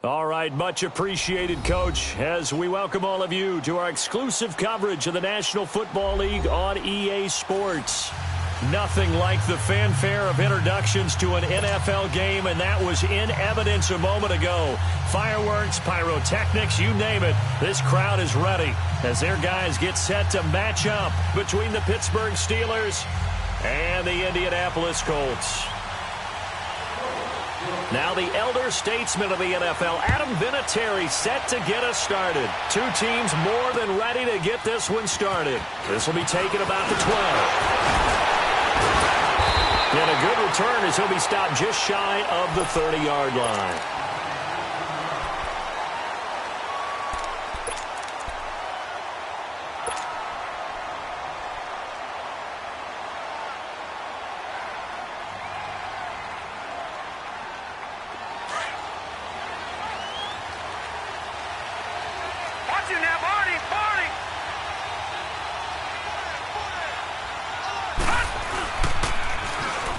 All right, much appreciated, Coach, as we welcome all of you to our exclusive coverage of the National Football League on EA Sports. Nothing like the fanfare of introductions to an NFL game, and that was in evidence a moment ago. Fireworks, pyrotechnics, you name it. This crowd is ready as their guys get set to match up between the Pittsburgh Steelers and the Indianapolis Colts. Now the elder statesman of the NFL, Adam Vinatieri, set to get us started. Two teams more than ready to get this one started. This will be taken about the 12. And a good return as he'll be stopped just shy of the 30-yard line.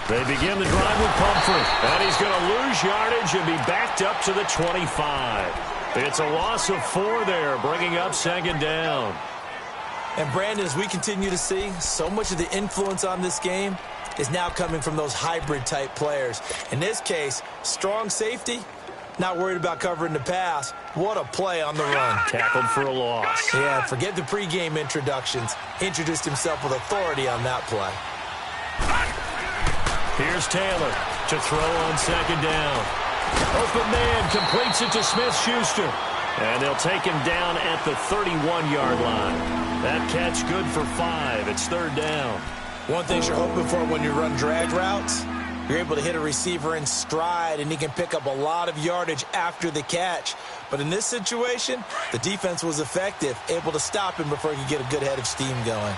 They begin the drive with Pumphrey, and he's going to lose yardage and be backed up to the 25. It's a loss of 4 there, bringing up second down. And, Brandon, as we continue to see, so much of the influence on this game is now coming from those hybrid-type players. In this case, strong safety, not worried about covering the pass. What a play on the run. Tackled for a loss. Yeah, forget the pregame introductions. Introduced himself with authority on that play. Here's Taylor to throw on second down. Open man completes it to Smith-Schuster. And they'll take him down at the 31-yard line. That catch good for 5. It's third down. One thing you're hoping for when you run drag routes, you're able to hit a receiver in stride, and he can pick up a lot of yardage after the catch. But in this situation, the defense was effective, able to stop him before he could get a good head of steam going.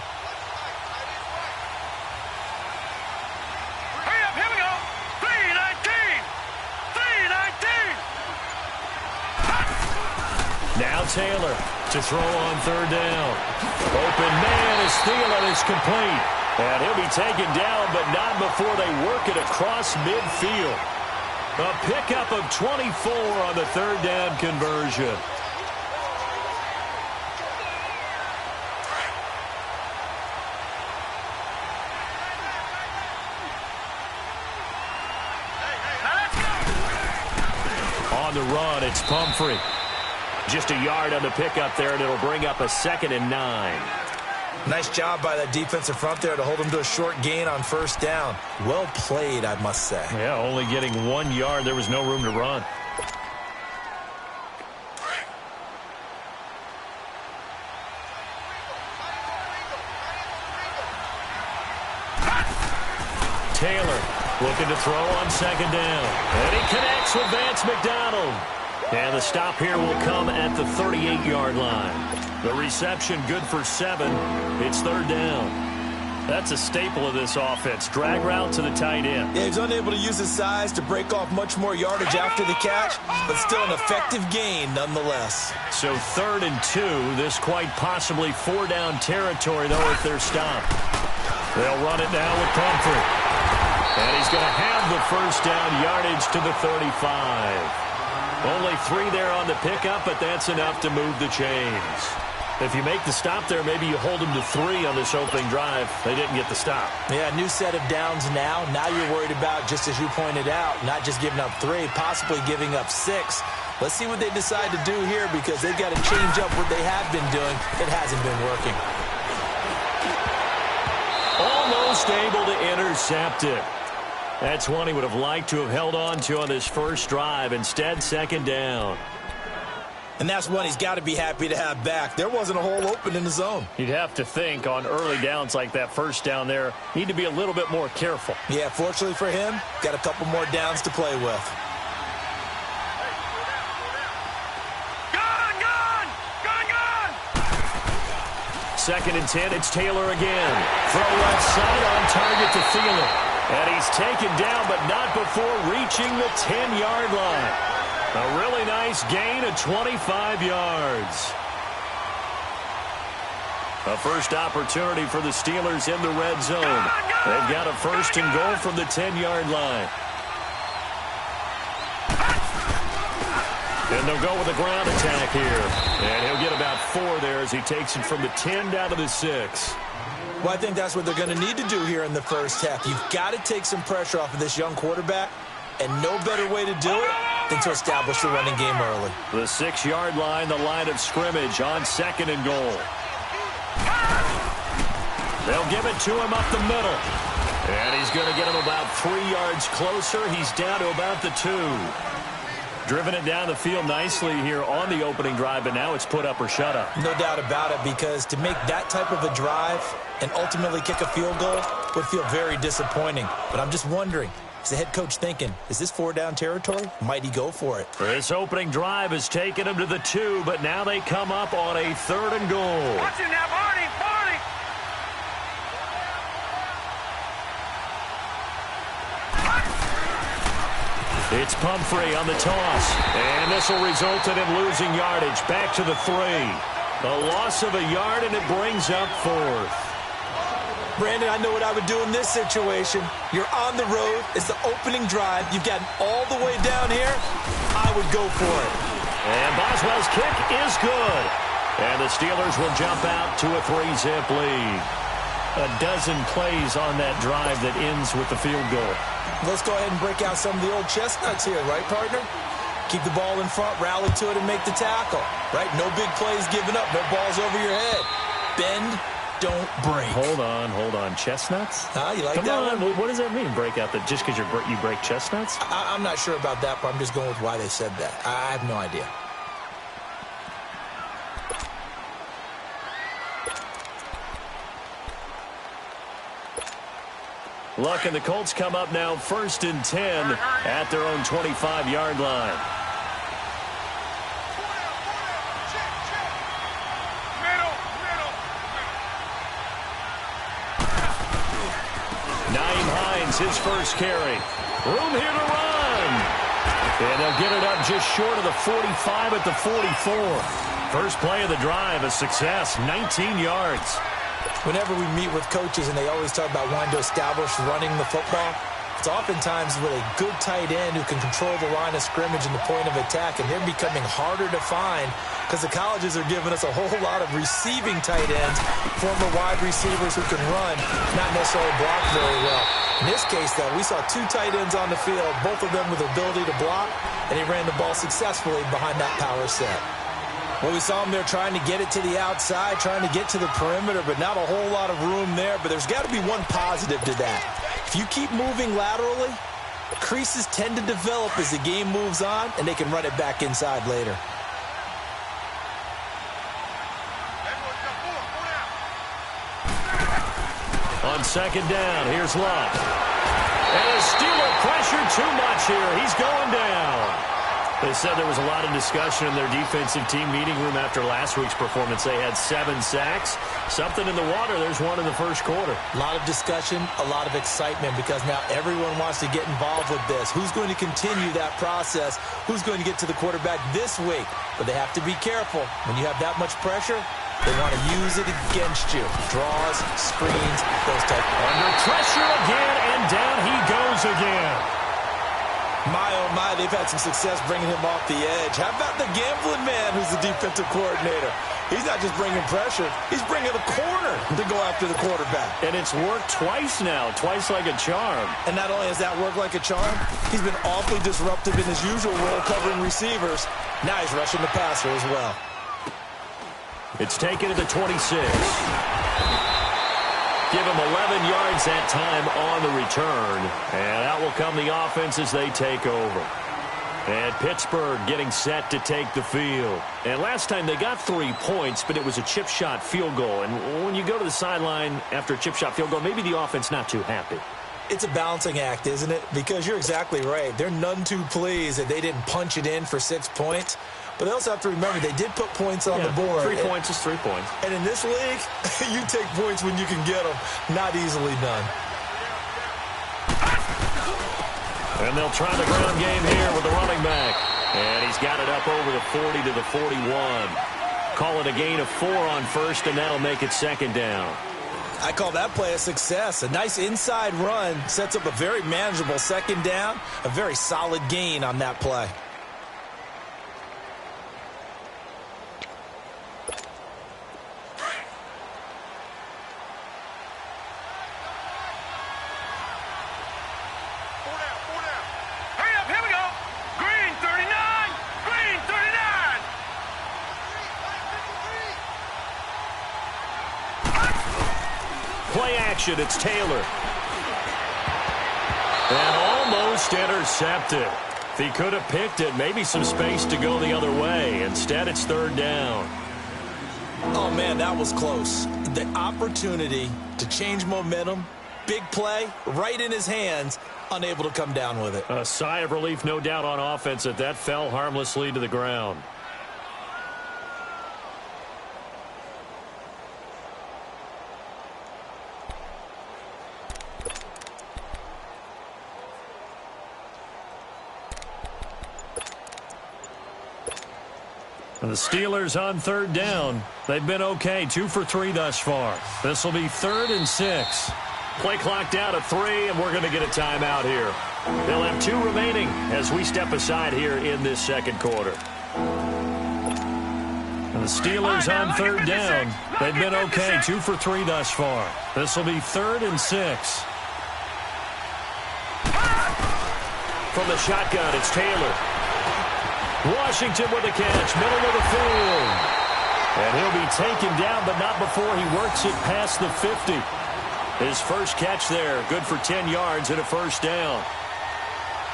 Now Taylor to throw on third down. Open man is Thielen is complete. And he'll be taken down, but not before they work it across midfield. A pickup of 24 on the third down conversion. On the run, it's Pumphrey. Just a yard on the pickup there, and it'll bring up a 2nd and 9. Nice job by that defensive front there to hold him to a short gain on first down. Well played, I must say. Yeah, only getting 1 yard. There was no room to run. Taylor looking to throw on second down. And he connects with Vance McDonald. And the stop here will come at the 38-yard line. The reception good for 7. It's third down. That's a staple of this offense. Drag route to the tight end. Yeah, he's unable to use his size to break off much more yardage after the catch, but still an effective gain nonetheless. So 3rd and 2. This quite possibly 4-down territory, though, if they're stopped. They'll run it now with Pumphrey. And he's going to have the first down yardage to the 35. Only 3 there on the pickup, but that's enough to move the chains. If you make the stop there, maybe you hold them to 3 on this opening drive. They didn't get the stop. Yeah, new set of downs now. Now you're worried about, just as you pointed out, not just giving up 3, possibly giving up 6. Let's see what they decide to do here, because they've got to change up what they have been doing. It hasn't been working. Almost able to intercept it. That's one he would have liked to have held on to on this first drive. Instead, second down. And that's one he's got to be happy to have back. There wasn't a hole open in the zone. You'd have to think on early downs like that first down there, need to be a little bit more careful. Yeah, fortunately for him, got a couple more downs to play with. Second and 10, it's Taylor again. Throw left side on target to Thielen. And he's taken down, but not before reaching the 10-yard line. A really nice gain of 25 yards. A first opportunity for the Steelers in the red zone. They've got a first and goal from the 10-yard line. And they'll go with a ground attack here. And he'll get about 4 there as he takes it from the 10 down to the 6. Well, I think that's what they're going to need to do here in the first half. You've got to take some pressure off of this young quarterback, and no better way to do it than to establish the running game early. The 6-yard line, the line of scrimmage on 2nd and goal. They'll give it to him up the middle. And he's going to get him about 3 yards closer. He's down to about the 2. Driven it down the field nicely here on the opening drive, but now it's put up or shut up. No doubt about it, because to make that type of a drive and ultimately kick a field goal would feel very disappointing. But I'm just wondering, is the head coach thinking, is this 4-down territory? Might he go for it? This opening drive has taken him to the 2, but now they come up on a 3rd and goal. Watch it now, Barney, Barney! It's Pumphrey on the toss, and this will result in him losing yardage back to the 3. A loss of a yard, and it brings up 4th. Brandon, I know what I would do in this situation. You're on the road. It's the opening drive. You've gotten all the way down here. I would go for it. And Boswell's kick is good. And the Steelers will jump out to a 3-zip lead. A dozen plays on that drive that ends with the field goal. Let's go ahead and break out some of the old chestnuts here, right, partner? Keep the ball in front, rally to it, and make the tackle, right? No big plays given up, no balls over your head. Bend, don't break. Hold on. Chestnuts? You like Come that on. one? What does that mean, break out? Just because you break chestnuts? I'm not sure about that, but I'm just going with why they said that. I have no idea. Luck and the Colts come up now 1st and 10 at their own 25-yard line. Naeem Hines, his first carry. Room here to run. And they'll get it up just short of the 45 at the 44. First play of the drive, a success, 19 yards. Whenever we meet with coaches and they always talk about wanting to establish running the football, it's oftentimes with a good tight end who can control the line of scrimmage and the point of attack, and they're becoming harder to find because the colleges are giving us a whole lot of receiving tight ends, former wide receivers who can run, not necessarily block very well. In this case, though, we saw 2 tight ends on the field, both of them with the ability to block, and he ran the ball successfully behind that power set. Well, we saw him there trying to get it to the outside, trying to get to the perimeter, but not a whole lot of room there. But there's got to be one positive to that. If you keep moving laterally, creases tend to develop as the game moves on, and they can run it back inside later. On 2nd down, here's Luck. And a Steeler pressure too much here. He's going down. They said there was a lot of discussion in their defensive team meeting room after last week's performance. They had 7 sacks. Something in the water. There's one in the first quarter. A lot of discussion, a lot of excitement, because now everyone wants to get involved with this. Who's going to continue that process? Who's going to get to the quarterback this week? But they have to be careful. When you have that much pressure, they want to use it against you. Draws, screens, those type. Under pressure again, and down he goes again. My, oh my, they've had some success bringing him off the edge. How about the gambling man who's the defensive coordinator? He's not just bringing pressure. He's bringing a corner to go after the quarterback. And it's worked twice now, twice like a charm. And not only has that worked like a charm, he's been awfully disruptive in his usual role covering receivers. Now he's rushing the passer as well. It's taken to the 26. Give him 11 yards that time on the return. And out will come the offense as they take over. And Pittsburgh getting set to take the field. And last time they got 3 points, but it was a chip shot field goal. And when you go to the sideline after a chip shot field goal, maybe the offense not too happy. It's a balancing act, isn't it? Because you're exactly right. They're none too pleased that they didn't punch it in for 6 points. But they also have to remember they did put points on the board. 3 points is 3 points. And in this league, you take points when you can get them. Not easily done. And they'll try the ground game here with the running back. And he's got it up over the 40 to the 41. Call it a gain of 4 on first, and that'll make it 2nd down. I call that play a success. A nice inside run sets up a very manageable 2nd down. A very solid gain on that play. action. It's Taylor. And almost intercepted. If he could have picked it, maybe some space to go the other way. Instead, it's third down. Oh, man, that was close. The opportunity to change momentum, big play, right in his hands, unable to come down with it. A sigh of relief, no doubt, on offense that fell harmlessly to the ground. And the Steelers on third down. They've been okay, 2 for 3 thus far. This will be 3rd and 6. Play clock down at 3, and we're going to get a timeout here. They'll have 2 remaining as we step aside here in this second quarter. And the Steelers on third down. They've been okay, 2 for 3 thus far. This will be 3rd and 6. From the shotgun, it's Taylor. Washington with a catch, middle of the field. And he'll be taken down, but not before he works it past the 50. His first catch there, good for 10 yards and a first down.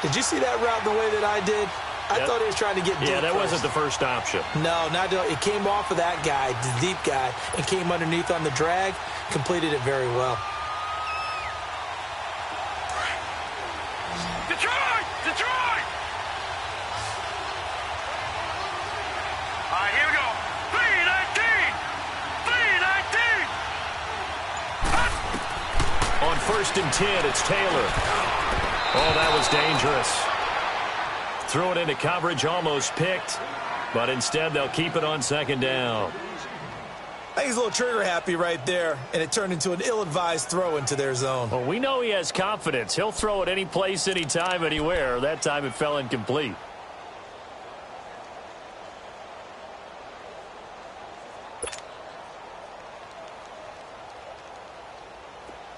Did you see that route the way that I did? I thought he was trying to get deep. Yeah, that wasn't the first option. No, not it came off of that guy, the deep guy, and came underneath on the drag, completed it very well. Detroit! Detroit! All right, here we go. 3-19! 3-19! On 1st and 10, it's Taylor. Oh, that was dangerous. Threw it into coverage, almost picked, but instead they'll keep it on 2nd down. I think he's a little trigger happy right there, and it turned into an ill-advised throw into their zone. Well, we know he has confidence. He'll throw it any place, anytime, anywhere. That time it fell incomplete.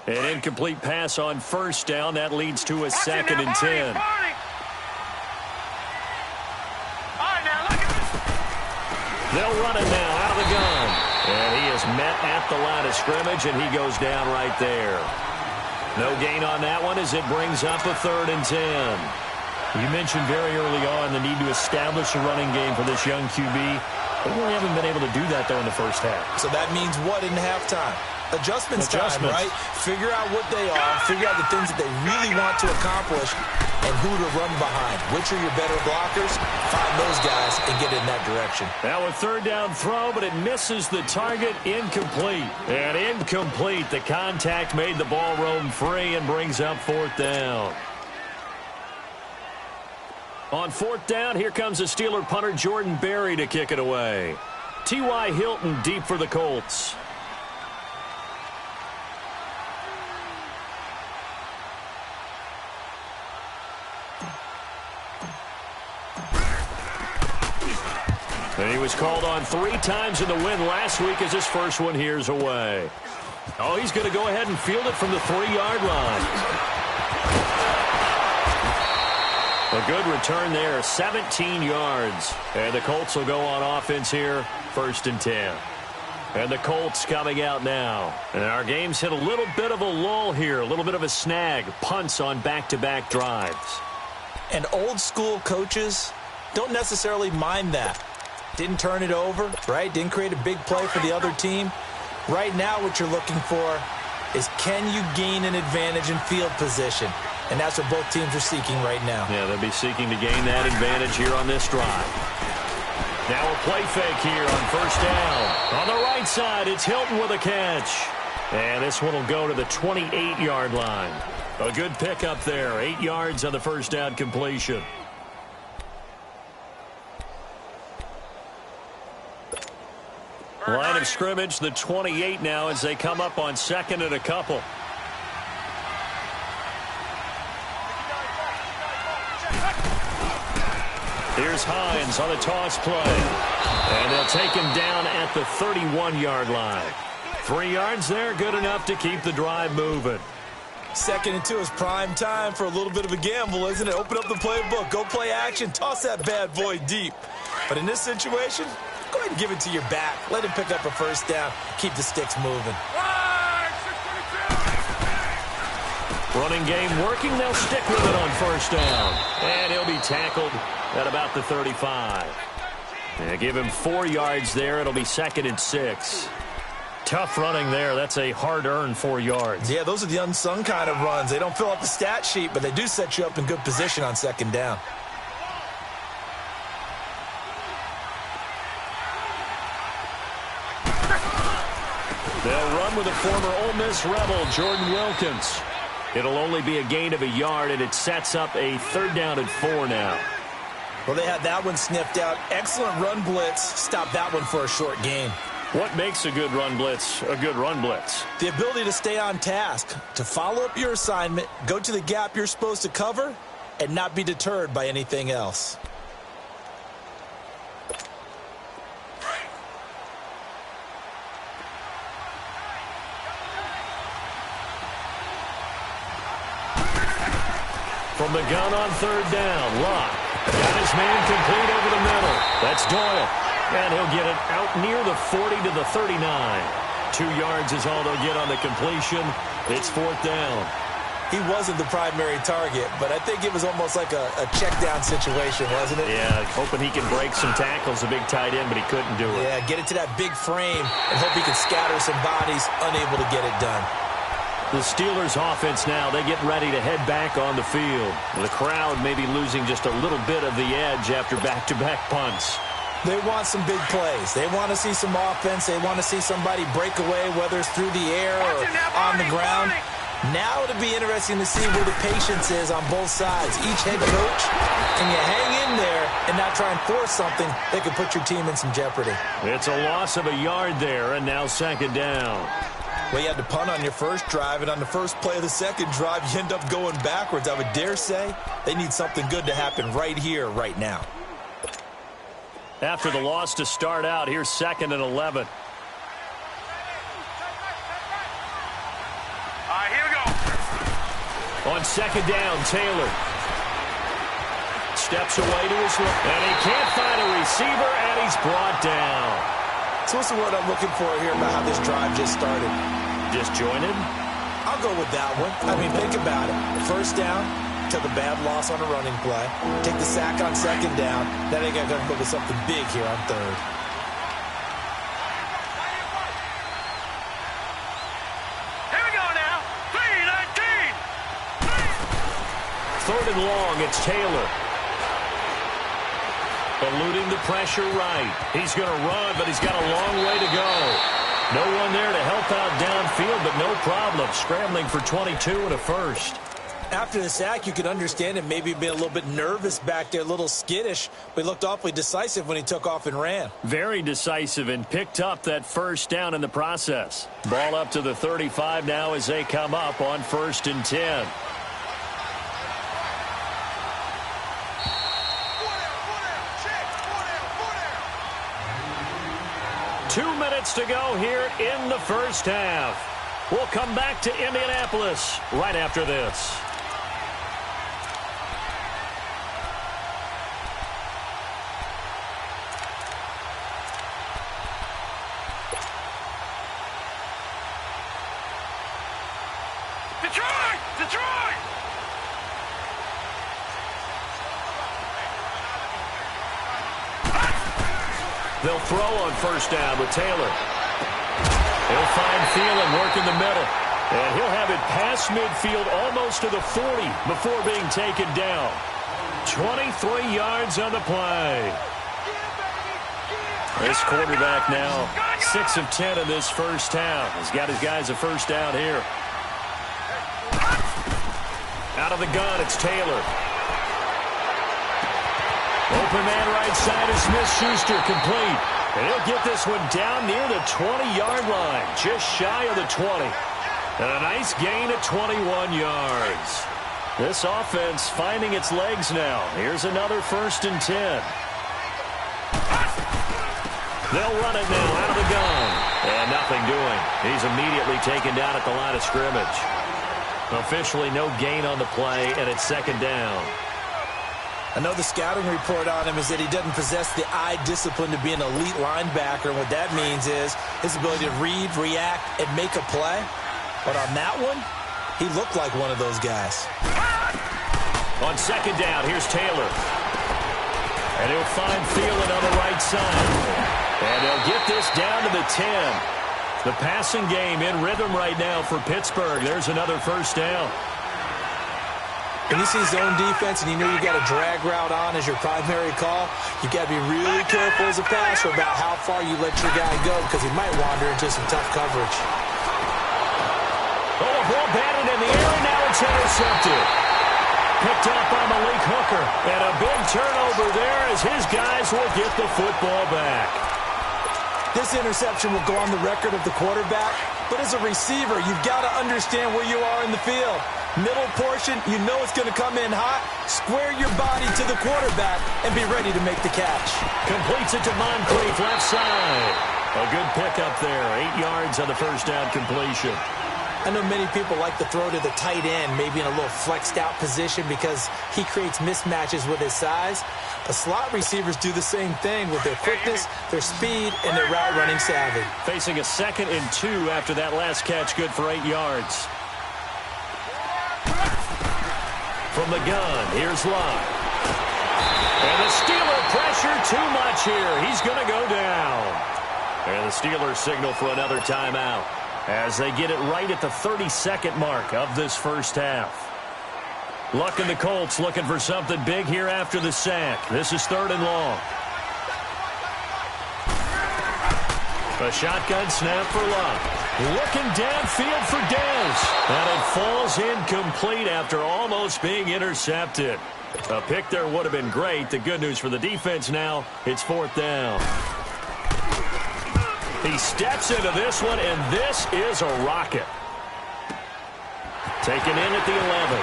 An incomplete pass on 1st down. That leads to a 2nd and 10. They'll run it now out of the gun. And he is met at the line of scrimmage, and he goes down right there. No gain on that one as it brings up a 3rd and 10. You mentioned very early on the need to establish a running game for this young QB. They really haven't been able to do that, though, in the first half. So that means what in halftime? Adjustments time, right? Figure out what they are, figure out the things that they really want to accomplish, and who to run behind. Which are your better blockers? Find those guys and get in that direction. Now a 3rd down throw, but it misses the target. Incomplete. And incomplete. The contact made the ball roam free and brings up 4th down. On 4th down, here comes the Steeler punter Jordan Berry to kick it away. T.Y. Hilton deep for the Colts. And he was called on 3 times in the win last week as his first one here's away. Oh, he's going to go ahead and field it from the 3-yard line. A good return there, 17 yards. And the Colts will go on offense here, 1st and 10. And the Colts coming out now. And our game's hit a little bit of a lull here, a little bit of a snag. Punts on back-to-back drives. And old school coaches don't necessarily mind that. Didn't turn it over, right? Didn't create a big play for the other team. Right now what you're looking for is can you gain an advantage in field position? And that's what both teams are seeking right now. Yeah, they'll be seeking to gain that advantage here on this drive. Now a play fake here on 1st down. On the right side, it's Hilton with a catch. And this one will go to the 28-yard line. A good pickup there, 8 yards on the 1st down completion. Line of scrimmage, the 28 now as they come up on 2nd and a couple. Here's Hines on the toss play. And they'll take him down at the 31-yard line. 3 yards there, good enough to keep the drive moving. 2nd and 2 is prime time for a little bit of a gamble, isn't it? Open up the playbook, go play action, toss that bad boy deep. But in this situation, go ahead and give it to your back. Let him pick up a 1st down. Keep the sticks moving. Running game working. They'll stick with it on first down. And he'll be tackled at about the 35. They give him 4 yards there. It'll be 2nd and 6. Tough running there. That's a hard-earned 4 yards. Yeah, those are the unsung kind of runs. They don't fill up the stat sheet, but they do set you up in good position on 2nd down. They'll run with a former Ole Miss Rebel, Jordan Wilkins. It'll only be a gain of a yard, and it sets up a 3rd down and 4 now. Well, they had that one sniffed out. Excellent run blitz. Stop that one for a short gain. What makes a good run blitz a good run blitz? The ability to stay on task, to follow up your assignment, go to the gap you're supposed to cover, and not be deterred by anything else. From the gun on 3rd down, Locke got his man complete over the middle. That's Doyle. And he'll get it out near the 40 to the 39. 2 yards is all they'll get on the completion. It's 4th down. He wasn't the primary target, but I think it was almost like a check down situation, wasn't it? Yeah, hoping he can break some tackles, a big tight end, but he couldn't do it. Yeah, get it to that big frame and hope he can scatter some bodies, unable to get it done. The Steelers offense now, they get ready to head back on the field. The crowd may be losing just a little bit of the edge after back-to-back punts. They want some big plays. They want to see some offense. They want to see somebody break away, whether it's through the air or on the ground. Now it'll be interesting to see where the patience is on both sides. Each head coach, can you hang in there and not try and force something that could put your team in some jeopardy? It's a loss of a yard there, and now 2nd down. Well, you had to punt on your first drive, and on the first play of the second drive, you end up going backwards. I would dare say they need something good to happen right here, right now. After the loss to start out, here's 2nd and 11. All right, here we go. On 2nd down, Taylor steps away to his left, and he can't find a receiver, and he's brought down. So what's the word I'm looking for here about how this drive just started? Disjointed? I'll go with that one. I mean, think about it. First down, took a bad loss on a running play. Take the sack on 2nd down. Then they got to look at something big here on 3rd. Here we go now. 3-19. 3rd and long, it's Taylor. Eluding the pressure right. He's going to run, but he's got a long way to go. No one there to help out downfield, but no problem. Scrambling for 22 and a first. After the sack, you could understand him maybe being a little bit nervous back there, a little skittish, but he looked awfully decisive when he took off and ran. Very decisive and picked up that first down in the process. Ball up to the 35 now as they come up on 1st and 10. Two minutes to go here in the first half. We'll come back to Indianapolis right after this. Detroit! Detroit! They'll throw on first down with Taylor. He'll find Thielen working the middle. And he'll have it past midfield almost to the 40 before being taken down. 23 yards on the play. This quarterback now 6 of 10 in this first half. He's got his guys a first down here. Out of the gun, it's Taylor. Open man right side of Smith-Schuster, complete. And he'll get this one down near the 20-yard line, just shy of the 20. And a nice gain of 21 yards. This offense finding its legs now. Here's another 1st and 10. They'll run it now out of the gun. And nothing doing. He's immediately taken down at the line of scrimmage. Officially no gain on the play, and it's 2nd down. I know the scouting report on him is that he doesn't possess the eye discipline to be an elite linebacker. And what that means is his ability to read, react, and make a play. But on that one, He looked like one of those guys. On second down, here's Taylor. And he'll find Thielen on the right side. And they'll get this down to the 10. The passing game in rhythm right now for Pittsburgh. There's another first down. When you see zone defense and you know you got a drag route on as your primary call, you got to be really careful as a passer about how far you let your guy go because he might wander into some tough coverage. Oh, a ball batted in the air, and now it's intercepted. Picked up by Malik Hooker. And a big turnover there as his guys will get the football back. This interception will go on the record of the quarterback, but as a receiver, you've got to understand where you are in the field. Middle portion, you know it's going to come in hot. Square your body to the quarterback and be ready to make the catch. Completes it to Moncrief, left side. A good pickup there. 8 yards on the first down completion. I know many people like to throw to the tight end, maybe in a little flexed out position because he creates mismatches with his size. But slot receivers do the same thing with their quickness, their speed, and their route running savvy. Facing a 2nd and 2 after that last catch, good for 8 yards. From the gun, here's Locke. And the Steeler pressure too much here. He's going to go down. And the Steelers signal for another timeout as they get it right at the 32nd mark of this first half. Luck and the Colts looking for something big here after the sack. This is 3rd and long. A shotgun snap for Luck. Looking downfield for Dez. And it falls incomplete after almost being intercepted. A pick there would have been great. The good news for the defense now, it's 4th down. He steps into this one, and this is a rocket. Taken in at the 11.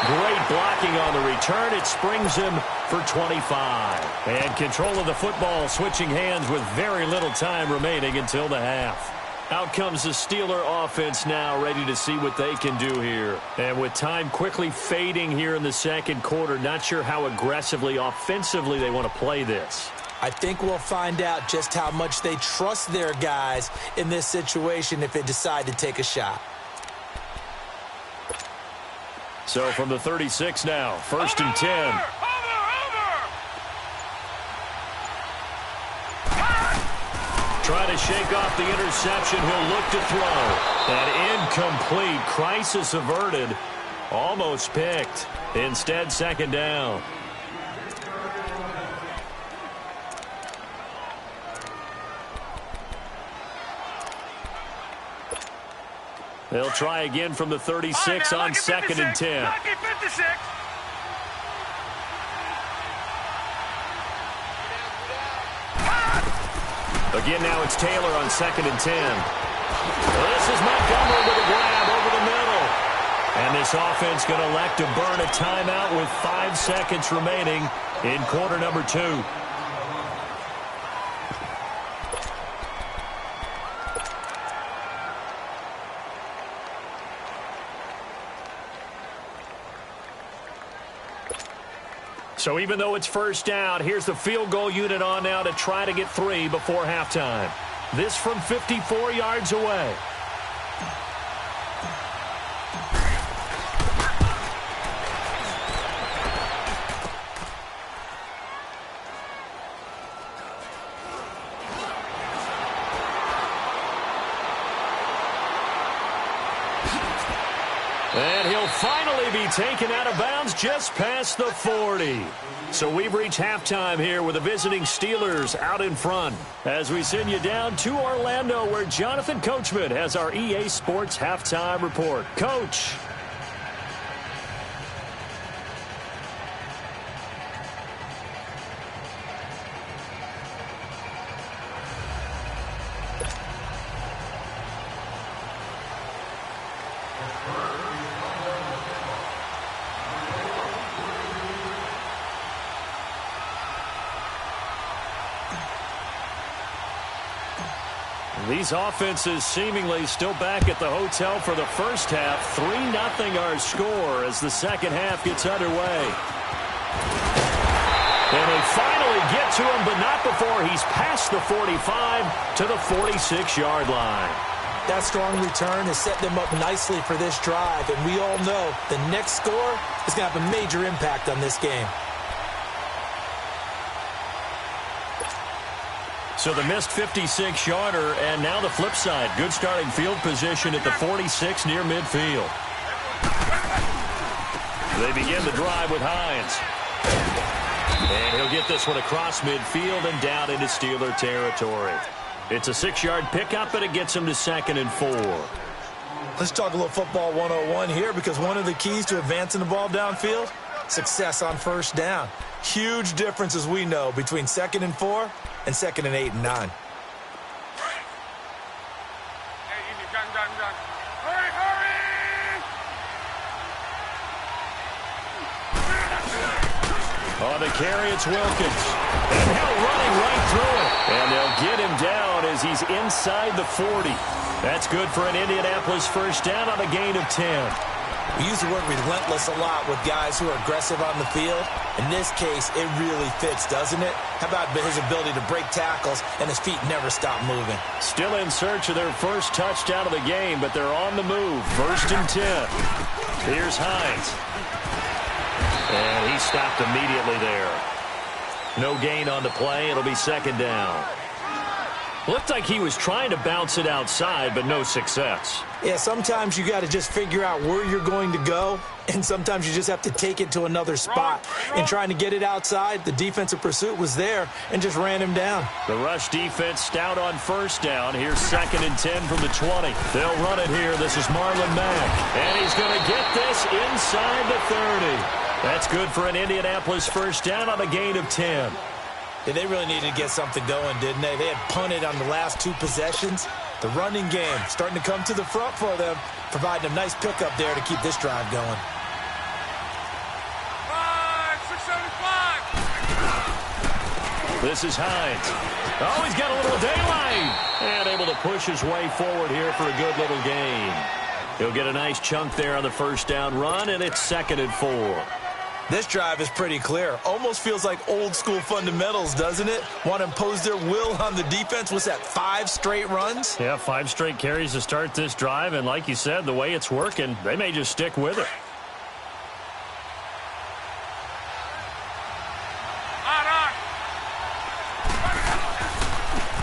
Great blocking on the return. It springs him for 25. And control of the football switching hands with very little time remaining until the half. Out comes the Steeler offense now, ready to see what they can do here. And with time quickly fading here in the second quarter, not sure how aggressively, offensively they want to play this. I think we'll find out just how much they trust their guys in this situation if they decide to take a shot. So from the 36 now, 1st and 10. Try to shake off the interception. He'll look to throw. And incomplete. Crisis averted. Almost picked. Instead, 2nd down. They'll try again from the 36 on 2nd and 10. Again, now it's Taylor on 2nd and 10. This is Montgomery with a grab over the middle. And this offense going to elect to burn a timeout with 5 seconds remaining in quarter number 2. So even though it's 1st down, here's the field goal unit on now to try to get 3 before halftime. This from 54 yards away. And he'll finally be taken out of bounds just past the 40. So we've reached halftime here with the visiting Steelers out in front as we send you down to Orlando where Jonathan Coachman has our EA Sports halftime report. Coach. These offenses seemingly still back at the hotel for the first half. 3-0 our score as the second half gets underway. And they finally get to him, but not before he's past the 45 to the 46-yard line. That strong return has set them up nicely for this drive, and we all know the next score is going to have a major impact on this game. So the missed 56-yarder, and now the flip side. Good starting field position at the 46 near midfield. They begin the drive with Hines. And he'll get this one across midfield and down into Steeler territory. It's a 6-yard pickup, and it gets him to 2nd and 4. Let's talk a little football 101 here, because one of the keys to advancing the ball downfield, success on first down. Huge difference, as we know, between 2nd and 4 and 2nd and 8 and 9. On the carry, it's Wilkins. And now running right through it. And they'll get him down as he's inside the 40. That's good for an Indianapolis first down on a gain of 10. We use the word relentless a lot with guys who are aggressive on the field. In this case, it really fits, doesn't it? How about his ability to break tackles and his feet never stop moving? Still in search of their first touchdown of the game, but they're on the move. 1st and 10. Here's Hines. And he stopped immediately there. No gain on the play. It'll be 2nd down. Looked like he was trying to bounce it outside, but no success. Yeah, sometimes you got to just figure out where you're going to go, and sometimes you just have to take it to another spot. In trying to get it outside, the defensive pursuit was there and just ran him down. The rush defense stout on first down. Here's 2nd and 10 from the 20. They'll run it here. This is Marlon Mack. And he's going to get this inside the 30. That's good for an Indianapolis first down on a gain of 10. Yeah, they really needed to get something going, didn't they? They had punted on the last 2 possessions. The running game starting to come to the front for them, providing a nice pickup there to keep this drive going. 675. This is Hines. Oh, he's got a little daylight. And able to push his way forward here for a good little gain. He'll get a nice chunk there on the first down run, and it's 2nd and 4. This drive is pretty clear. Almost feels like old-school fundamentals, doesn't it? Want to impose their will on the defense. Was that 5 straight runs? Yeah, 5 straight carries to start this drive, and like you said, the way it's working, they may just stick with it.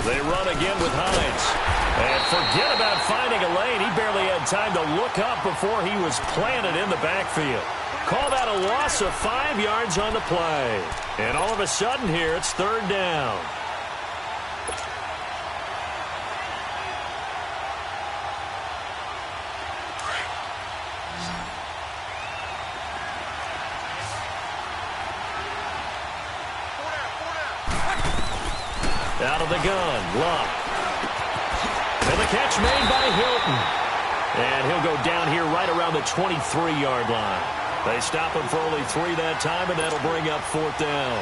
They run again with Hines. And forget about finding a lane. He barely had time to look up before he was planted in the backfield. Call that a loss of 5 yards on the play. And all of a sudden here, it's 3rd down. Out of the gun, Luck. And the catch made by Hilton. And he'll go down here right around the 23-yard line. They stop him for only 3 that time, and that'll bring up 4th down.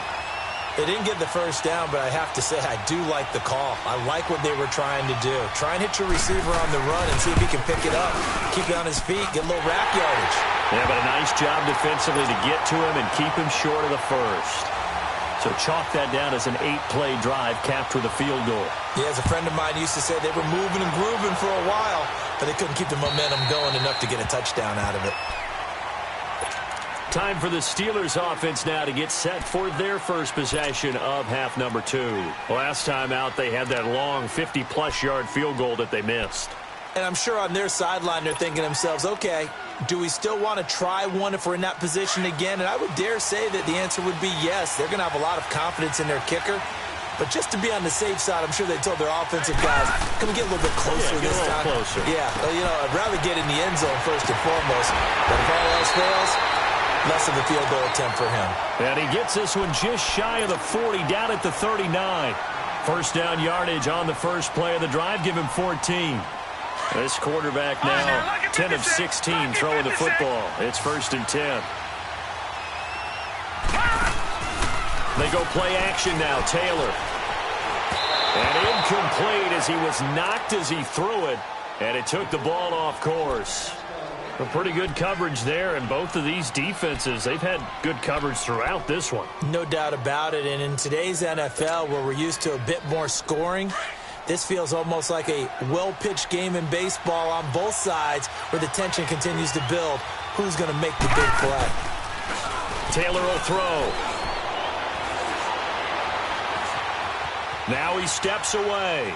They didn't get the first down, but I have to say I do like the call. I like what they were trying to do. Try and hit your receiver on the run and see if he can pick it up. Keep it on his feet, get a little rack yardage. Yeah, but a nice job defensively to get to him and keep him short of the first. So chalk that down as an 8-play drive capped with a field goal. Yeah, as a friend of mine used to say, they were moving and grooving for a while, but they couldn't keep the momentum going enough to get a touchdown out of it. Time for the Steelers offense now to get set for their first possession of half number 2. Last time out, they had that long 50-plus yard field goal that they missed. And I'm sure on their sideline they're thinking to themselves, okay, do we still want to try one if we're in that position again? And I would dare say that the answer would be yes. They're going to have a lot of confidence in their kicker. But just to be on the safe side, I'm sure they told their offensive guys, can we get a little bit closer this time? Closer. Yeah, you know, I'd rather get in the end zone first and foremost. But if all else fails, less of a field goal attempt for him. And he gets this one just shy of the 40, down at the 39. First down yardage on the first play of the drive, give him 14. This quarterback now 10 of 16 throwing the football. It's 1st and 10. They go play action now. Taylor. And incomplete as he was knocked as he threw it. And it took the ball off course. A pretty good coverage there, and both of these defenses, they've had good coverage throughout this one. No doubt about it. And in today's NFL, where we're used to a bit more scoring, This feels almost like a well-pitched game in baseball on both sides where the tension continues to build. Who's going to make the big play? Taylor will throw. Now he steps away.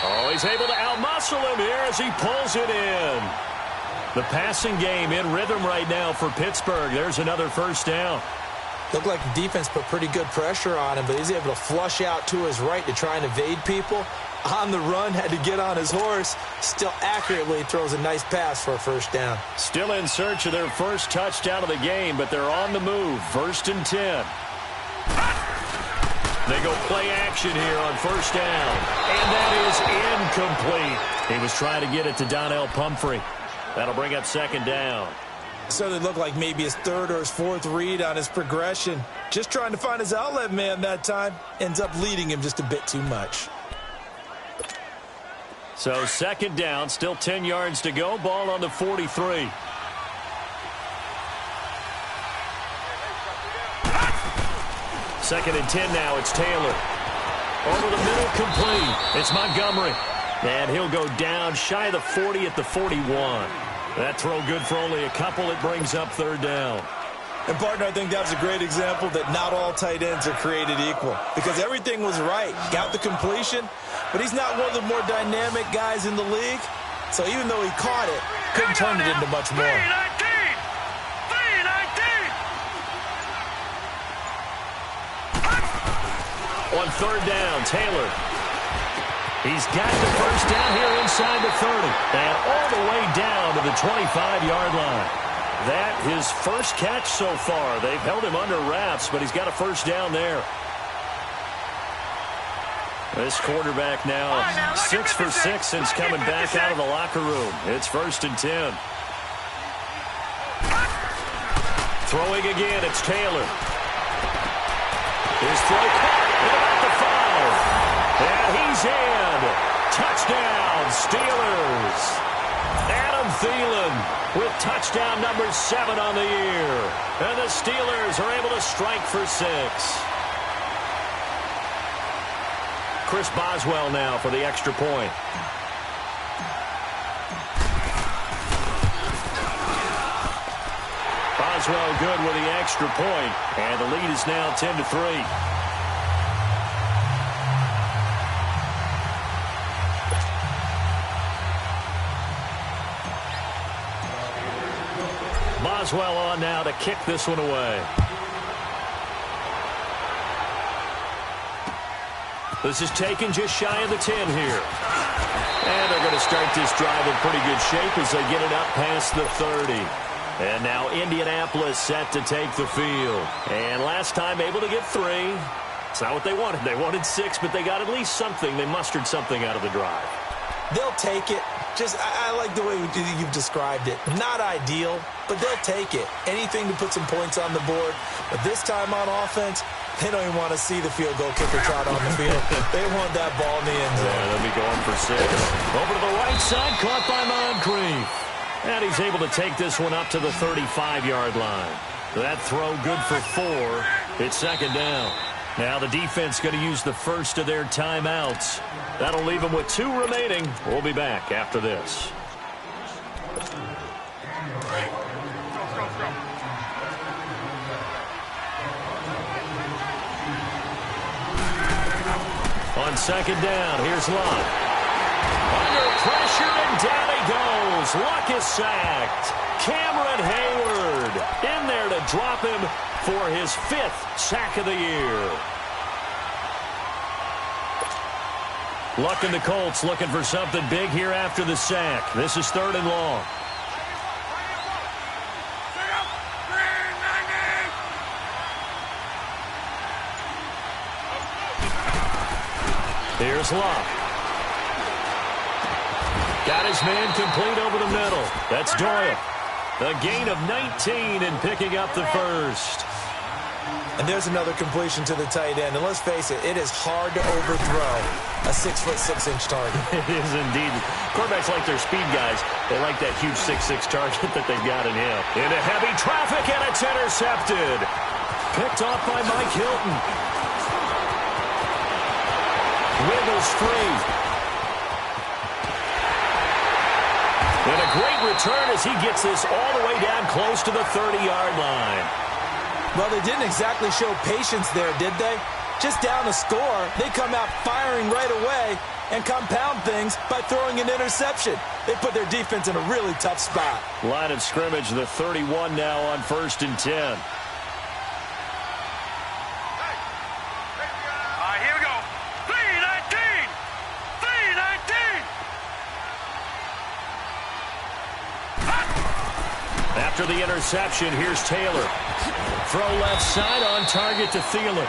Oh, he's able to outmuscle him here as he pulls it in. The passing game in rhythm right now for Pittsburgh. There's another first down. Looked like the defense put pretty good pressure on him, but he's able to flush out to his right to try and evade people. On the run, had to get on his horse. Still accurately throws a nice pass for a first down. Still in search of their first touchdown of the game, but they're on the move. 1st and 10. They go play action here on first down. And that is incomplete. He was trying to get it to Donnell Pumphrey. That'll bring up 2nd down. So they look like maybe his 3rd or his 4th read on his progression. Just trying to find his outlet man that time. Ends up leading him just a bit too much. So 2nd down, still 10 yards to go. Ball on the 43. Second and 10 now. It's Taylor. Over the middle, complete. It's Montgomery. And he'll go down shy of the 40 at the 41. That throw good for only a couple. It brings up 3rd down. And, partner, I think that was a great example that not all tight ends are created equal. Because everything was right. Got the completion, but he's not one of the more dynamic guys in the league. So even though he caught it, couldn't turn it into much more. 3rd down, Taylor. He's got the first down here inside the 30. And all the way down to the 25-yard line. That his first catch so far. They've held him under wraps, but he's got a first down there. This quarterback now 6 for 6 since coming back out of the locker room. It's 1st and 10. Throwing again, it's Taylor. His throw caught at the 5. And he's in. Touchdown, Steelers. Adam Thielen with touchdown number 7 on the year. And the Steelers are able to strike for 6. Chris Boswell now for the extra point. Boswell good with the extra point, and the lead is now 10-3. Boswell on now to kick this one away. This is taken just shy of the 10 here. And they're going to start this drive in pretty good shape as they get it up past the 30. And now Indianapolis set to take the field. And last time able to get 3. It's not what they wanted. They wanted 6, but they got at least something. They mustered something out of the drive. They'll take it. I like the way you've described it. Not ideal, but they'll take it. Anything to put some points on the board. But this time on offense, they don't even want to see the field goal kicker trot on the field. They want that ball in the end zone. Yeah, they'll be going for 6. Over to the right side, caught by Moncrief. And he's able to take this one up to the 35-yard line. That throw good for 4. It's 2nd down. Now the defense going to use the first of their timeouts. That'll leave them with 2 remaining. We'll be back after this. On 2nd down, here's Luck. Under pressure, and down he goes. Luck is sacked. Cameron Hayward in there to drop him for his 5th sack of the year. Luck and the Colts looking for something big here after the sack. This is 3rd and long. Here's Luck. Got his man complete over the middle. That's Doyle. A gain of 19 and picking up the first. And there's another completion to the tight end. And let's face it, it is hard to overthrow a 6'6" target. It is indeed. Quarterbacks like their speed guys. They like that huge 6'6" target that they've got in him. Into heavy traffic, and it's intercepted. Picked off by Mike Hilton. Wiggles free. And a great return as he gets this all the way down close to the 30-yard line. Well, they didn't exactly show patience there, did they? Just down a score, they come out firing right away and compound things by throwing an interception. They put their defense in a really tough spot. Line of scrimmage, the 31 now on 1st and 10. All right, here we go. 3-19. 3-19. After the interception, here's Taylor. Throw left side on target to Thielen.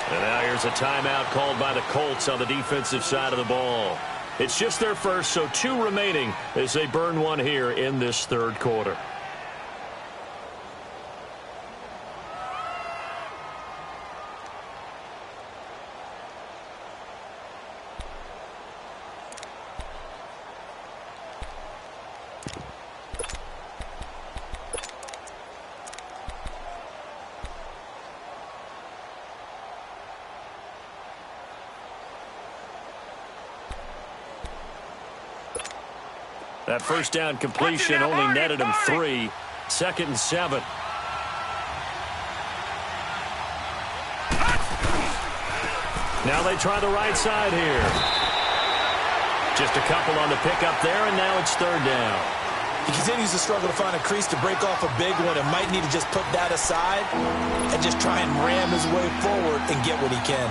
And now here's a timeout called by the Colts on the defensive side of the ball. It's just their first, so 2 remaining as they burn one here in this 3rd quarter. That first down completion only netted him 3. 2nd and 7. Now they try the right side here. Just a couple on the pickup there, and now it's 3rd down. He continues to struggle to find a crease to break off a big one and might need to just put that aside and just try and ram his way forward and get what he can.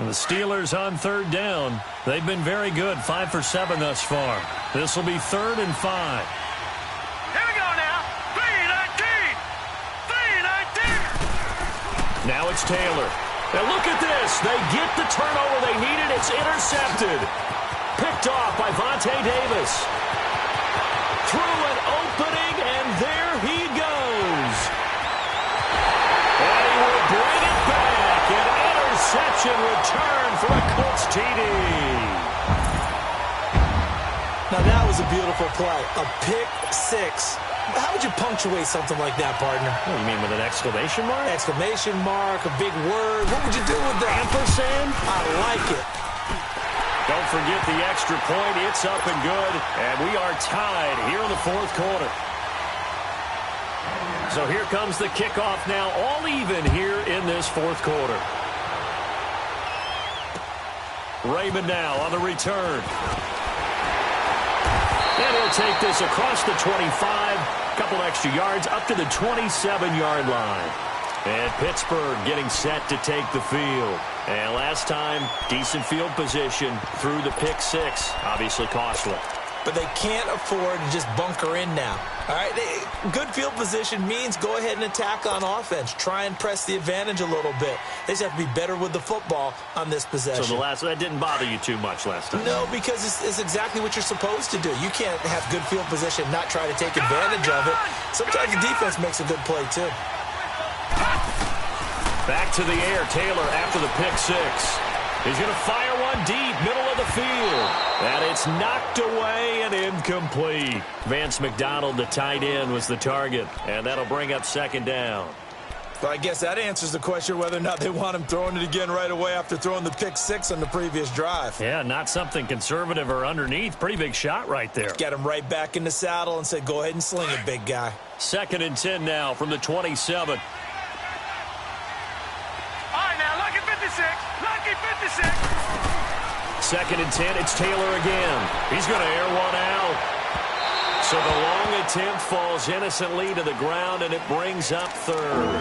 And the Steelers on 3rd down. They've been very good, 5 for 7 thus far. This will be 3rd and 5. Here we go now. 3-19. 3-19. Now it's Taylor. Now look at this. They get the turnover they needed. It's intercepted. Picked off by Vontae Davis. Through an opening, and there he goes. And he will bring it back. An interception return for a Colts TD. Now that was a beautiful play. A pick 6. How would you punctuate something like that, partner? What, you mean with an exclamation mark? Exclamation mark, a big word. What would you do with that? Ampersand? I like it. Don't forget the extra point. It's up and good. And we are tied here in the 4th quarter. So here comes the kickoff now, all even here in this 4th quarter. Raymond now on the return. And he'll take this across the 25. Couple extra yards up to the 27-yard line. And Pittsburgh getting set to take the field. And last time, decent field position through the pick 6. Obviously costly. But they can't afford to just bunker in now. All right, good field position means go ahead and attack on offense. Try and press the advantage a little bit. They just have to be better with the football on this possession. So that didn't bother you too much last time? No, because it's exactly what you're supposed to do. You can't have good field position and not try to take advantage of it. Sometimes the defense makes a good play, too. Back to the air, Taylor after the pick 6. He's going to fire one deep, middle of the field. And it's knocked away and incomplete. Vance McDonald, the tight end, was the target. And that'll bring up 2nd down. Well, I guess that answers the question whether or not they want him throwing it again right away after throwing the pick 6 on the previous drive. Yeah, not something conservative or underneath. Pretty big shot right there. Get him right back in the saddle and say, go ahead and sling it, big guy. 2nd and 10 now from the 27. All right, now, lucky 56. Lucky 56. 2nd and 10, it's Taylor again. He's going to air one out. So the long attempt falls innocently to the ground, and it brings up 3rd.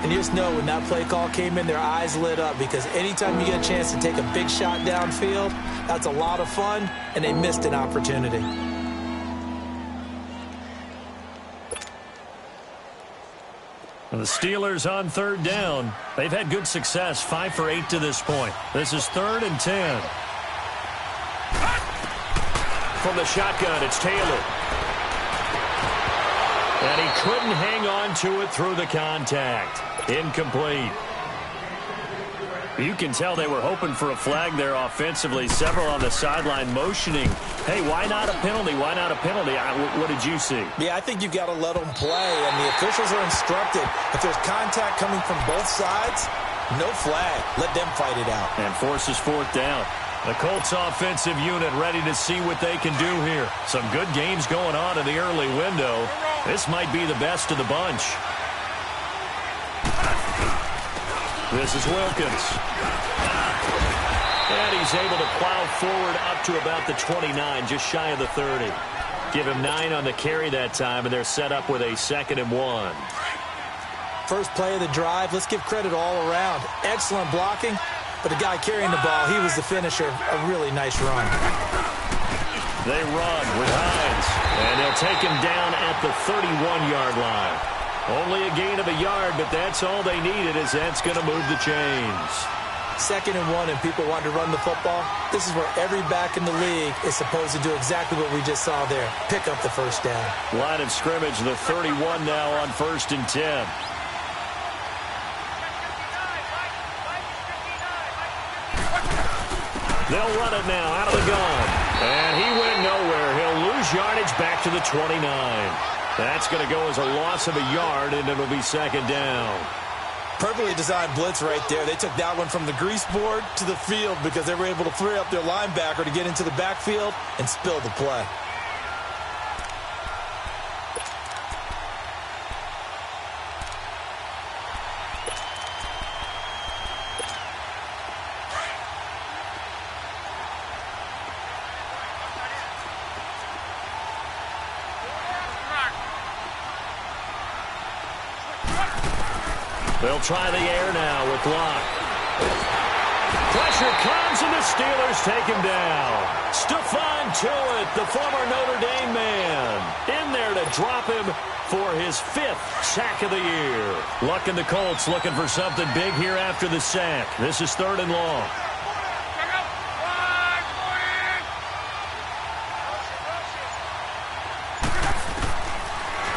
And you just know when that play call came in, their eyes lit up because anytime you get a chance to take a big shot downfield, that's a lot of fun, and they missed an opportunity. And the Steelers on 3rd down. They've had good success, 5 for 8 to this point. This is 3rd and 10. From the shotgun, it's Taylor. And he couldn't hang on to it through the contact. Incomplete. You can tell they were hoping for a flag there offensively. Several on the sideline motioning, hey, why not a penalty? Why not a penalty? What did you see? Yeah, I think you've got to let them play, and the officials are instructed. If there's contact coming from both sides, no flag. Let them fight it out. And forces fourth down. The Colts offensive unit ready to see what they can do here. Some good games going on in the early window. This might be the best of the bunch. This is Wilkins. And he's able to plow forward up to about the 29, just shy of the 30. Give him 9 on the carry that time, and they're set up with a 2nd and 1. First play of the drive, let's give credit all around. Excellent blocking, but the guy carrying the ball, he was the finisher. A really nice run. They run with Hines, and they'll take him down at the 31-yard line. Only a gain of a yard, but that's all they needed, as that's going to move the chains. 2nd and 1, and people want to run the football. This is where every back in the league is supposed to do exactly what we just saw there. Pick up the first down. Line of scrimmage, the 31 now on 1st and 10. They'll run it now out of the gun. And he went nowhere. He'll lose yardage back to the 29. That's going to go as a loss of a yard, and it'll be 2nd down. Perfectly designed blitz right there. They took that one from the grease board to the field because they were able to free up their linebacker to get into the backfield and spill the play. They'll try the air now with Locke. Pressure comes, and the Steelers take him down. Stephon Tuitt, the former Notre Dame man, in there to drop him for his 5th sack of the year. Luck and the Colts looking for something big here after the sack. This is 3rd and long.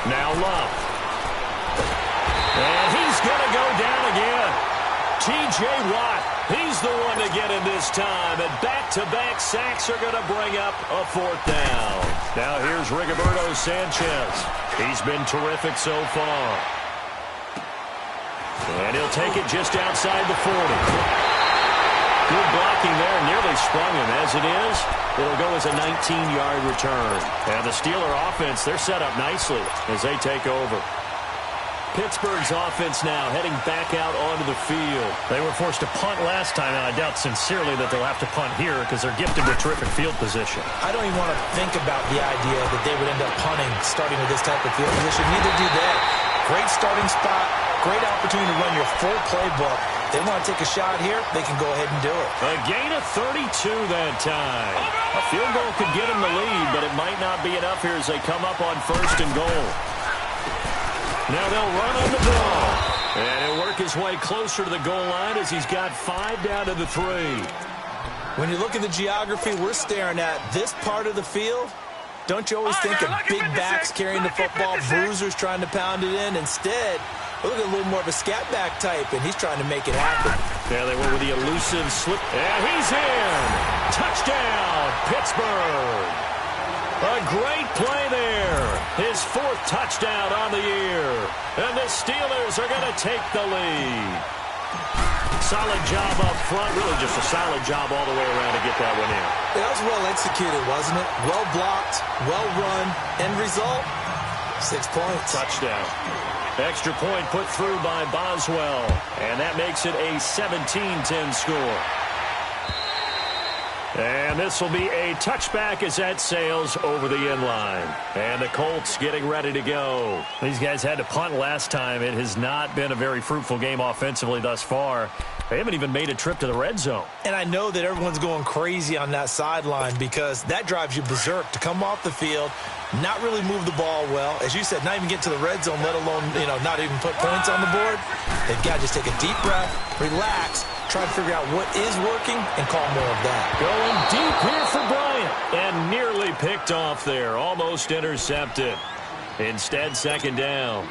Now Love. And he's going to go down again. T.J. Watt, he's the one to get him this time. And back-to-back sacks are going to bring up a 4th down. Now here's Rigoberto Sanchez. He's been terrific so far. And he'll take it just outside the 40. Good blocking there, nearly sprung him. As it is, it'll go as a 19-yard return. And the Steeler offense, they're set up nicely as they take over. Pittsburgh's offense now heading back out onto the field. They were forced to punt last time, and I doubt sincerely that they'll have to punt here because they're gifted with terrific field position. I don't even want to think about the idea that they would end up punting starting with this type of field position. Neither do they. Great starting spot, great opportunity to run your full playbook. They want to take a shot here, they can go ahead and do it. A gain of 32 that time. A field goal could get them the lead, but it might not be enough here as they come up on 1st and goal. Now they'll run on the ball. And he'll work his way closer to the goal line as he's got 5 down to the 3. When you look at the geography we're staring at, this part of the field, don't you always think of big backs carrying the football, bruisers trying to pound it in? Instead, look at a little more of a scat back type, and he's trying to make it happen. Yeah, they went with the elusive slip. And he's in. Touchdown, Pittsburgh. A great play there. His 4th touchdown on the year. And the Steelers are going to take the lead. Solid job up front. Really just a solid job all the way around to get that one in. That was well executed, wasn't it? Well blocked, well run. End result, 6 points. Touchdown. Extra point put through by Boswell. And that makes it a 17-10 score. And this will be a touchback as that sails over the end line. And the Colts getting ready to go. These guys had to punt last time. It has not been a very fruitful game offensively thus far. They haven't even made a trip to the red zone. And I know that everyone's going crazy on that sideline because that drives you berserk to come off the field, not really move the ball well. As you said, not even get to the red zone, let alone, not even put points on the board. They've got to just take a deep breath, relax, try to figure out what is working, and call more of that. Going deep here for Bryant. And nearly picked off there. Almost intercepted. Instead, 2nd down.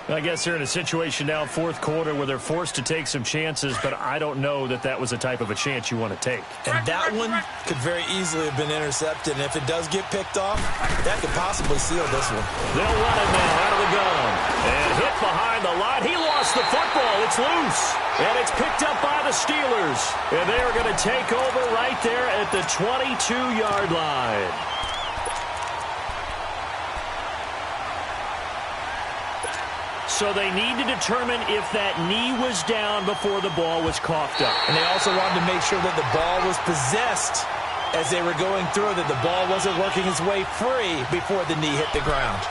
I guess they're in a situation now, fourth quarter, where they're forced to take some chances, but I don't know that that was the type of a chance you want to take. And that one could very easily have been intercepted, and if it does get picked off, that could possibly seal this one. They'll run it now out of the gun. And hit behind the line. He lost the football. It's loose. And it's picked up by the Steelers. And they are going to take over right there at the 22-yard line. So they need to determine if that knee was down before the ball was coughed up. And they also wanted to make sure that the ball was possessed as they were going through, that the ball wasn't working its way free before the knee hit the ground.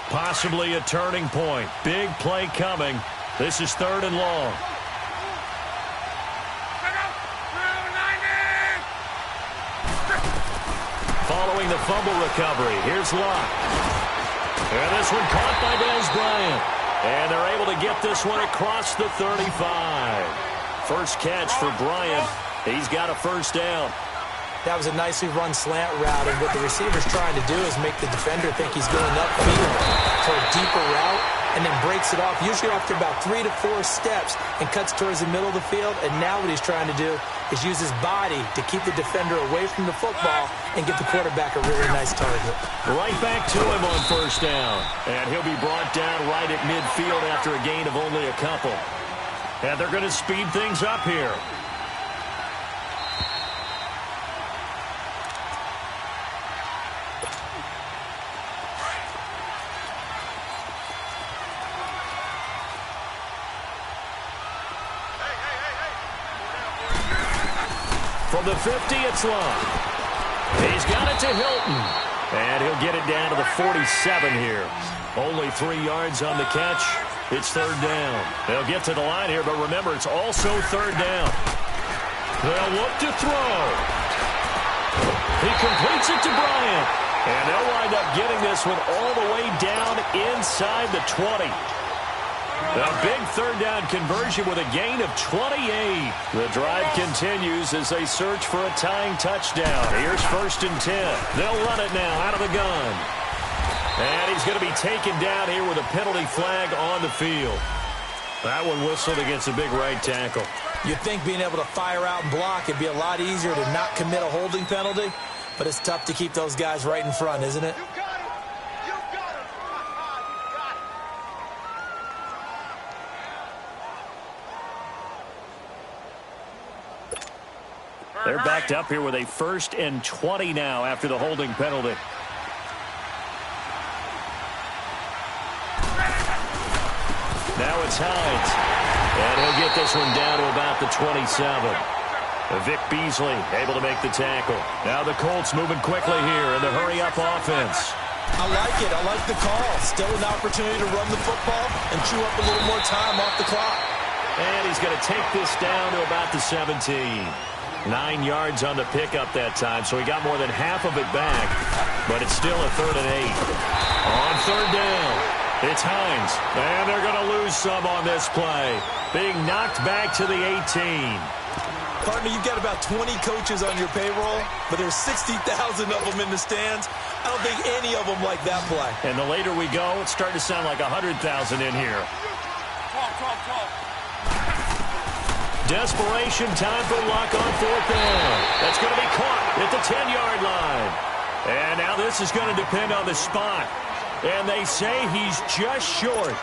Possibly a turning point. Big play coming. This is 3rd and long. Following the fumble recovery, here's Locke. And this one caught by Dez Bryant. And they're able to get this one across the 35. First catch for Bryant. He's got a first down. That was a nicely run slant route, and what the receiver's trying to do is make the defender think he's going upfield for a deeper route, and then breaks it off, usually after about 3 to 4 steps, and cuts towards the middle of the field. And now what he's trying to do is use his body to keep the defender away from the football and give the quarterback a really nice target. Right back to him on first down. And he'll be brought down right at midfield after a gain of only a couple. And they're going to speed things up here. From the 50, it's Long. He's got it to Hilton. And he'll get it down to the 47 here. Only 3 yards on the catch. It's 3rd down. They'll get to the line here, but remember, it's also 3rd down. They'll look to throw. He completes it to Bryant. And they'll wind up getting this one all the way down inside the 20. A big 3rd down conversion with a gain of 28. The drive continues as they search for a tying touchdown. Here's 1st and 10. They'll run it now out of the gun. And he's going to be taken down here with a penalty flag on the field. That one whistled against a big right tackle. You'd think being able to fire out and block, it'd be a lot easier to not commit a holding penalty, but it's tough to keep those guys right in front, isn't it? They're backed up here with a 1st and 20 now after the holding penalty. Now it's Hines. And he'll get this one down to about the 27. Vic Beasley able to make the tackle. Now the Colts moving quickly here in the hurry-up offense. I like it. I like the call. Still an opportunity to run the football and chew up a little more time off the clock. And he's going to take this down to about the 17. 9 yards on the pickup that time, so he got more than half of it back, but it's still a 3rd and 8. On 3rd down, it's Hines, and they're going to lose some on this play, being knocked back to the 18. Partner, you've got about 20 coaches on your payroll, but there's 60,000 of them in the stands. I don't think any of them like that play. And the later we go, it's starting to sound like 100,000 in here. Desperation time for Luck on 4th down. That's going to be caught at the 10-yard line. And now this is going to depend on the spot. And they say he's just short.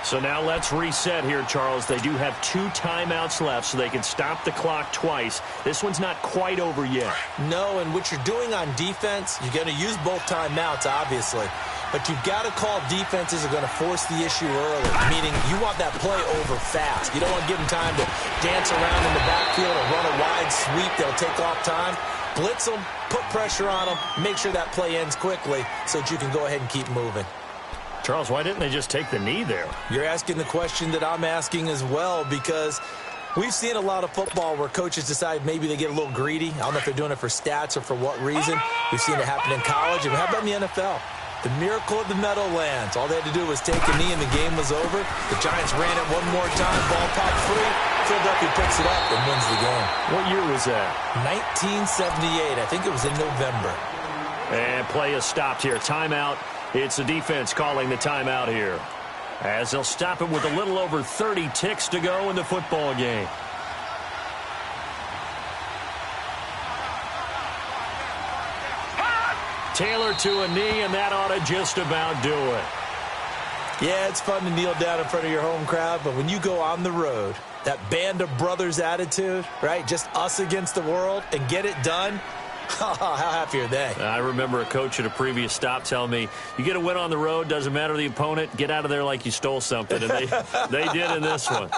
So now let's reset here, Charles. They do have 2 timeouts left, so they can stop the clock twice. This one's not quite over yet. No, and what you're doing on defense, you're going to use both timeouts, obviously. But you've got to call defenses are going to force the issue early, meaning you want that play over fast. You don't want to give them time to dance around in the backfield or run a wide sweep that'll take off time. Blitz them, put pressure on them, make sure that play ends quickly so that you can go ahead and keep moving. Charles, why didn't they just take the knee there? You're asking the question that I'm asking as well, because we've seen a lot of football where coaches decide maybe they get a little greedy. I don't know if they're doing it for stats or for what reason. We've seen it happen in college. And how about in the NFL? The miracle of the Meadowlands. All they had to do was take a knee and the game was over. The Giants ran it one more time. Ball popped free. Philadelphia picks it up and wins the game. What year was that? 1978. I think it was in November. And play is stopped here. Timeout. It's the defense calling the timeout here, as they'll stop it with a little over 30 ticks to go in the football game. Taylor to a knee, and that ought to just about do it. Yeah, it's fun to kneel down in front of your home crowd, but when you go on the road, that band of brothers attitude, right, just us against the world, and get it done, how happy are they? I remember a coach at a previous stop telling me, you get a win on the road, doesn't matter the opponent, get out of there like you stole something, and they did in this one.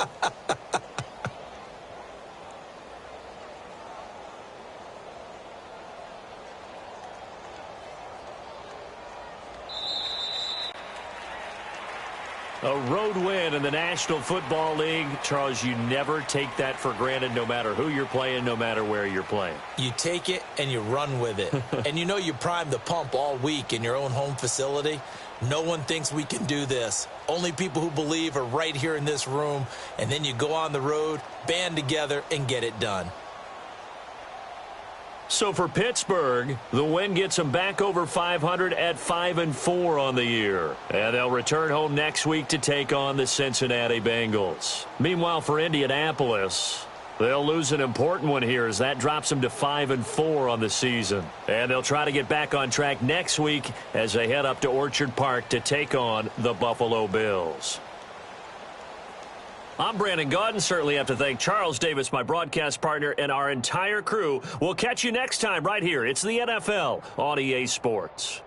A road win in the National Football League. Charles, you never take that for granted, no matter who you're playing, no matter where you're playing. You take it and you run with it. And you know you primed the pump all week in your own home facility. No one thinks we can do this. Only people who believe are right here in this room. And then you go on the road, band together, and get it done. So for Pittsburgh, the win gets them back over 500 at 5-4 on the year. And they'll return home next week to take on the Cincinnati Bengals. Meanwhile, for Indianapolis, they'll lose an important one here as that drops them to 5-4 on the season. And they'll try to get back on track next week as they head up to Orchard Park to take on the Buffalo Bills. I'm Brandon Gaudin. Certainly have to thank Charles Davis, my broadcast partner, and our entire crew. We'll catch you next time right here. It's the NFL on EA Sports.